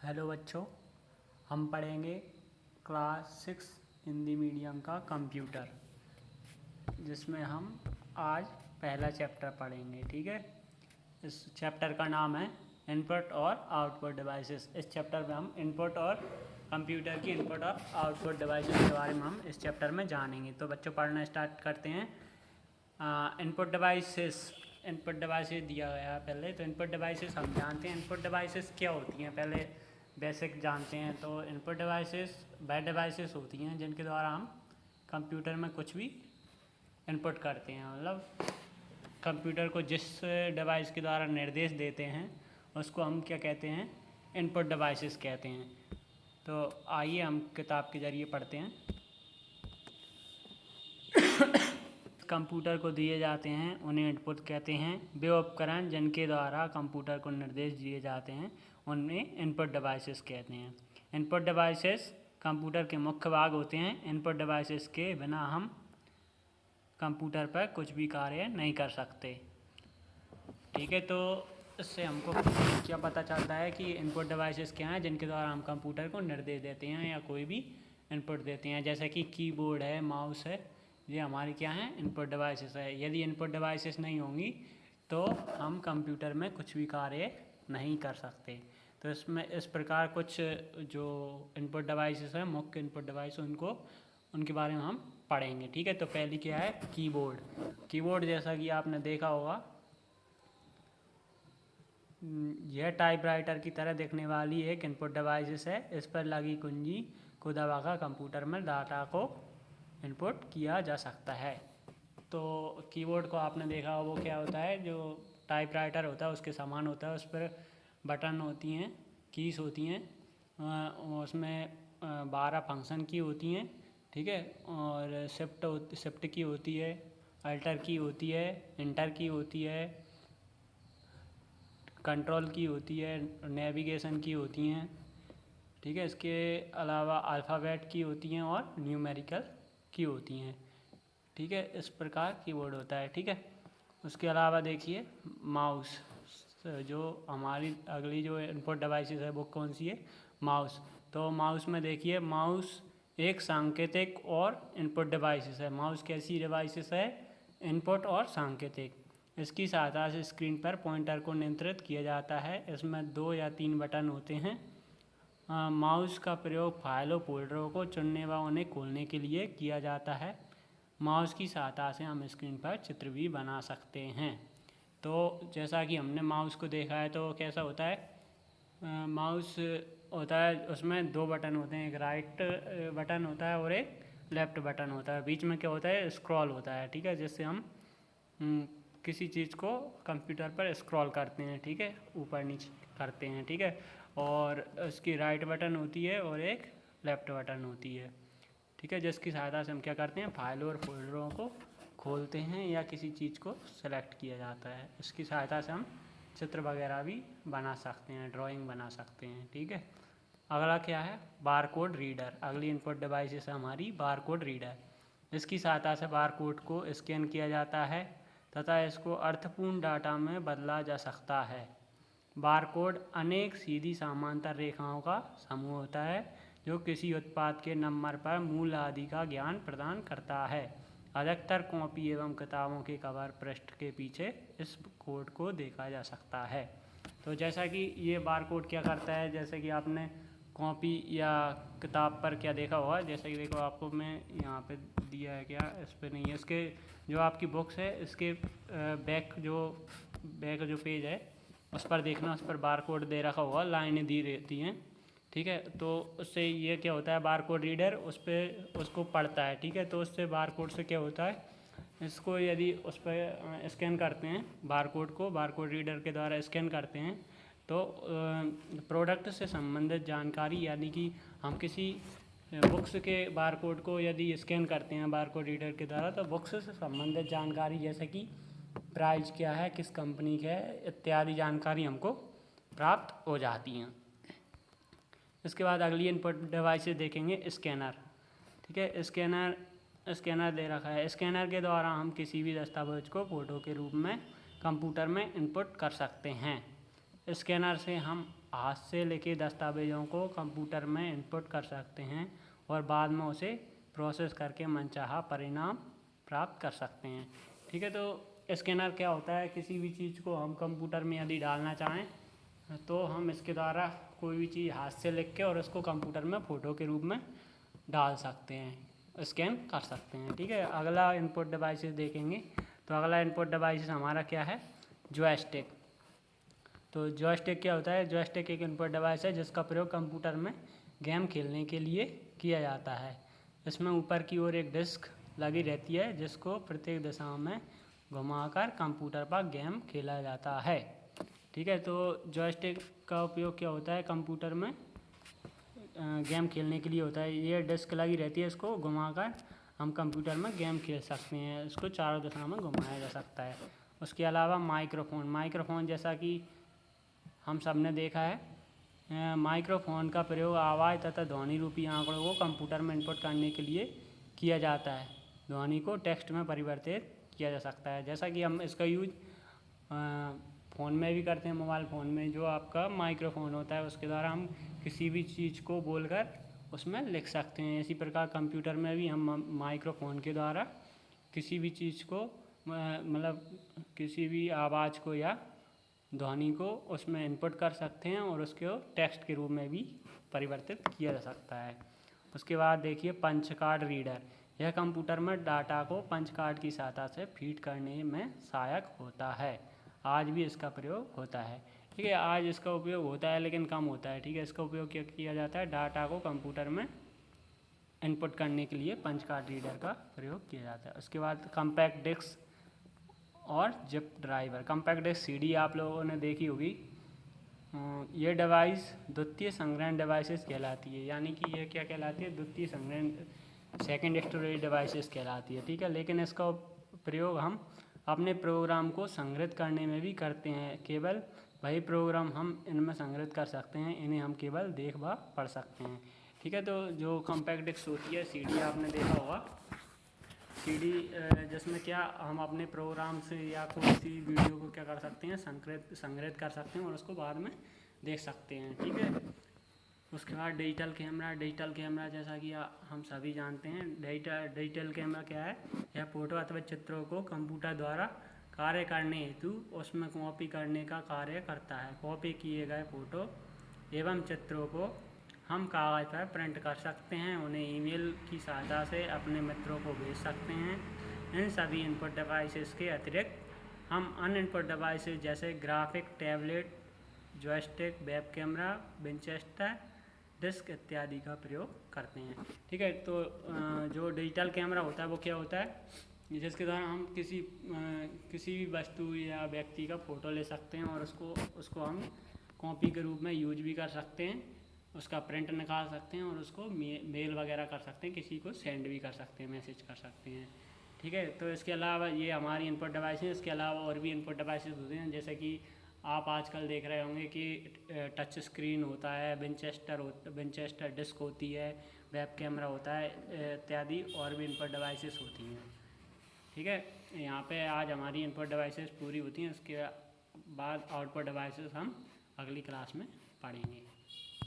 Hello बच्चों, हम पढ़ेंगे क्लास 6 हिंदी मीडियम का कंप्यूटर, जिसमें हम आज पहला चैप्टर पढ़ेंगे। ठीक है, इस चैप्टर का नाम है इनपुट और आउटपुट डिवाइसेस। इस चैप्टर में हम इनपुट और कंप्यूटर की इनपुट और आउटपुट डिवाइसेस के बारे में हम इस चैप्टर में जानेंगे। तो बच्चों पढ़ना स्टार्ट करते हैं। इनपुट डिवाइसेस दिया गया है पहले। तो इनपुट डिवाइसेस हम जानते हैं इनपुट डिवाइसेस क्या होती हैं, पहले बेसिक जानते हैं। तो इनपुट डिवाइसेस वह डिवाइसेस होती हैं जिनके द्वारा हम कंप्यूटर में कुछ भी इनपुट करते हैं, मतलब कंप्यूटर को जिस डिवाइस के द्वारा निर्देश देते हैं उसको हम क्या कहते हैं, इनपुट डिवाइसेस कहते हैं। तो आइए हम किताब के ज़रिए पढ़ते हैं। कंप्यूटर को दिए जाते हैं उन्हें इनपुट कहते हैं। वे उपकरण जिनके द्वारा कंप्यूटर को निर्देश दिए जाते हैं उन्हें इनपुट डिवाइसेस कहते हैं। इनपुट डिवाइसेस कंप्यूटर के मुख्य भाग होते हैं। इनपुट डिवाइसेस के बिना हम कंप्यूटर पर कुछ भी कार्य नहीं कर सकते। ठीक है, तो इससे हमको क्या पता चलता है कि इनपुट डिवाइसेस क्या हैं जिनके द्वारा हम कंप्यूटर को निर्देश देते हैं या कोई भी इनपुट देते हैं। जैसे कि कीबोर्ड है, माउस है, ये हमारी क्या है, इनपुट डिवाइसेस है। यदि इनपुट डिवाइसेस नहीं होंगी तो हम कंप्यूटर में कुछ भी कार्य नहीं कर सकते। तो इसमें इस प्रकार कुछ जो इनपुट डिवाइसेस हैं, मुख्य इनपुट डिवाइस, उनके बारे में हम पढ़ेंगे। ठीक है, तो पहली क्या है, कीबोर्ड। कीबोर्ड जैसा कि आपने देखा होगा, यह टाइपराइटर की तरह दिखने वाली एक इनपुट डिवाइसेस है। इस पर लगी कुंजी को दबाकर कंप्यूटर में डाटा को इनपुट किया जा सकता है। तो कीबोर्ड को आपने देखा वो क्या होता है, जो टाइपराइटर होता है उसके समान होता है। उस पर बटन होती हैं, कीज होती हैं, उसमें 12 फंक्शन की होती हैं। ठीक है, और शिफ्ट की होती है, अल्टर की होती है, इंटर की होती है, कंट्रोल की होती है, नेविगेशन की होती हैं। ठीक है, इसके अलावा अल्फ़ाबेट की होती हैं और न्यूमेरिकल की होती हैं। ठीक है, इस प्रकार कीबोर्ड होता है। ठीक है, उसके अलावा देखिए माउस, जो हमारी अगली जो इनपुट डिवाइसेस है वो कौन सी है, माउस। तो माउस में देखिए, माउस एक सांकेतिक और इनपुट डिवाइसेस है। माउस कैसी डिवाइसेस है, इनपुट और सांकेतिक। इसकी सहायता से स्क्रीन पर पॉइंटर को नियंत्रित किया जाता है। इसमें 2 या 3 बटन होते हैं। माउस का प्रयोग फाइलों, फोल्डरों को चुनने व उन्हें खोलने के लिए किया जाता है। माउस की सहायता से हम स्क्रीन पर चित्र भी बना सकते हैं। तो जैसा कि हमने माउस को देखा है, तो कैसा होता है, माउस होता है, उसमें 2 बटन होते हैं, एक राइट बटन होता है और एक लेफ़्ट बटन होता है। बीच में क्या होता है, स्क्रॉल होता है। ठीक है, जिससे हम किसी चीज़ को कंप्यूटर पर स्क्रॉल करते हैं। ठीक है, ऊपर नीचे करते हैं। ठीक है, और उसकी राइट बटन होती है और एक लेफ़्ट बटन होती है। ठीक है, जिसकी सहायता से हम क्या करते हैं, फाइलों और फोल्डरों को खोलते हैं या किसी चीज़ को सेलेक्ट किया जाता है। इसकी सहायता से हम चित्र वगैरह भी बना सकते हैं, ड्राइंग बना सकते हैं। ठीक है, अगला क्या है, बारकोड रीडर। अगली इनपुट डिवाइस है हमारी बारकोड रीडर। इसकी सहायता से बारकोड को स्कैन किया जाता है तथा इसको अर्थपूर्ण डाटा में बदला जा सकता है। बारकोड अनेक सीधी समांतर रेखाओं का समूह होता है जो किसी उत्पाद के नंबर पर मूल्य आदि का ज्ञान प्रदान करता है। अधिकतर कॉपी एवं किताबों के कवर पृष्ठ के पीछे इस कोड को देखा जा सकता है। तो जैसा कि ये बारकोड क्या करता है, जैसे कि आपने कॉपी या किताब पर क्या देखा होगा, जैसे कि देखो आपको मैं यहाँ पे दिया है, क्या इस पर नहीं है, इसके जो आपकी बुक्स है इसके बैक जो पेज है उस पर देखना, उस पर बारकोड दे रखा होगा, लाइनें दी रहती हैं। ठीक है, तो उससे ये क्या होता है, बारकोड रीडर उस पर उसको पढ़ता है। ठीक है, तो उससे बारकोड से क्या होता है, इसको यदि उस पर स्कैन करते हैं, बारकोड को बारकोड रीडर के द्वारा स्कैन करते हैं, तो प्रोडक्ट से संबंधित जानकारी, यानी कि हम किसी बुक्स के बारकोड को यदि स्कैन करते हैं बारकोड रीडर के द्वारा, तो बुक्स से संबंधित जानकारी जैसे कि प्राइस क्या है, किस कंपनी का है, इत्यादि जानकारी हमको प्राप्त हो जाती हैं। इसके बाद अगली इनपुट डिवाइसेस देखेंगे, स्कैनर। ठीक है, स्कैनर दे रखा है। स्कैनर के द्वारा हम किसी भी दस्तावेज को फ़ोटो के रूप में कंप्यूटर में इनपुट कर सकते हैं। स्कैनर से हम हाथ से लिखे दस्तावेज़ों को कंप्यूटर में इनपुट कर सकते हैं और बाद में उसे प्रोसेस करके मनचाहा परिणाम प्राप्त कर सकते हैं। ठीक है, तो स्कैनर क्या होता है, किसी भी चीज़ को हम कंप्यूटर में यदि डालना चाहें तो हम इसके द्वारा कोई भी चीज़ हाथ से लिख के और उसको कंप्यूटर में फ़ोटो के रूप में डाल सकते हैं, स्कैन कर सकते हैं। ठीक है, अगला इनपुट डिवाइसेस देखेंगे। तो अगला इनपुट डिवाइसेस हमारा क्या है, जॉयस्टिक। तो जॉयस्टिक क्या होता है, जॉयस्टिक एक इनपुट डिवाइस है जिसका प्रयोग कंप्यूटर में गेम खेलने के लिए किया जाता है। इसमें ऊपर की ओर एक डिस्क लगी रहती है जिसको प्रत्येक दिशा में घुमाकर कंप्यूटर पर गेम खेला जाता है। ठीक है, तो जॉयस्टिक का उपयोग क्या होता है, कंप्यूटर में गेम खेलने के लिए होता है। ये डिस्क लगी रहती है, इसको घुमाकर हम कंप्यूटर में गेम खेल सकते हैं, इसको चारों दिशा में घुमाया जा सकता है। उसके अलावा माइक्रोफोन जैसा कि हम सब ने देखा है, माइक्रोफोन का प्रयोग आवाज़ तथा ध्वनि रूपी आंकड़ों को कंप्यूटर में इनपुट करने के लिए किया जाता है। ध्वनि को टेक्स्ट में परिवर्तित किया जा सकता है, जैसा कि हम इसका यूज फ़ोन में भी करते हैं। मोबाइल फ़ोन में जो आपका माइक्रोफोन होता है उसके द्वारा हम किसी भी चीज़ को बोलकर उसमें लिख सकते हैं। इसी प्रकार कंप्यूटर में भी हम माइक्रोफोन के द्वारा किसी भी चीज़ को मतलब किसी भी आवाज़ को या ध्वनि को उसमें इनपुट कर सकते हैं और उसको टेक्स्ट के रूप में भी परिवर्तित किया जा सकता है। उसके बाद देखिए पंच कार्ड रीडर। यह कंप्यूटर में डाटा को पंच कार्ड की सहायता से फीड करने में सहायक होता है। आज भी इसका प्रयोग होता है। ठीक है, आज इसका उपयोग होता है लेकिन कम होता है। ठीक है, इसका उपयोग क्या किया जाता है, डाटा को कंप्यूटर में इनपुट करने के लिए पंच कार्ड रीडर का प्रयोग किया जाता है। उसके बाद कम्पैक्ट डिस्क और zip driver. Compact disc CD आप लोगों ने देखी होगी। ये डिवाइस द्वितीय संग्रहण डिवाइसेस कहलाती है, यानी कि ये क्या कहलाती है, द्वितीय संग्रहण सेकेंड स्टोरेज डिवाइसेस कहलाती है। ठीक है, लेकिन इसका प्रयोग हम अपने प्रोग्राम को संग्रहित करने में भी करते हैं। केवल वही प्रोग्राम हम इनमें संग्रहित कर सकते हैं, इन्हें हम केवल देख व पढ़ सकते हैं। ठीक है, तो जो कम्पैक्ट डिस्क होती है, सीडी आपने देखा होगा, सीडी जिसमें क्या हम अपने प्रोग्राम से या कोई सी वीडियो को क्या कर सकते हैं, संग्रहित कर सकते हैं और उसको बाद में देख सकते हैं। ठीक है, उसके बाद डिजिटल कैमरा जैसा कि हम सभी जानते हैं, डिजिटल कैमरा क्या है, यह फोटो अथवा चित्रों को कंप्यूटर द्वारा कार्य करने हेतु उसमें कॉपी करने का कार्य करता है। कॉपी किए गए फोटो एवं चित्रों को हम कागज़ पर प्रिंट कर सकते हैं, उन्हें ईमेल की सहायता से अपने मित्रों को भेज सकते हैं। इन सभी इनपुट डिवाइसेस के अतिरिक्त हम अन्य इनपुट डिवाइसेस जैसे graphic tablet, joystick, web camera, Winchester disk इत्यादि का प्रयोग करते हैं। ठीक है, तो जो डिजिटल कैमरा होता है वो क्या होता है, जिसके द्वारा हम किसी भी वस्तु या व्यक्ति का फ़ोटो ले सकते हैं और उसको हम कॉपी के रूप में यूज भी कर सकते हैं, उसका प्रिंट निकाल सकते हैं और उसको मेल वगैरह कर सकते हैं, किसी को सेंड भी कर सकते हैं, मैसेज कर सकते हैं। ठीक है, तो इसके अलावा ये हमारी इनपुट डिवाइस है। इसके अलावा और भी इनपुट डिवाइसेस होते हैं, जैसे कि आप आजकल देख रहे होंगे कि टच स्क्रीन होता है, विंचेस्टर डिस्क होती है, वेब कैमरा होता है इत्यादि, और भी इनपुट डिवाइसेस होती हैं। ठीक है, यहाँ पे आज हमारी इनपुट डिवाइसेस पूरी होती हैं। उसके बाद आउटपुट डिवाइसेस हम अगली क्लास में पढ़ेंगे।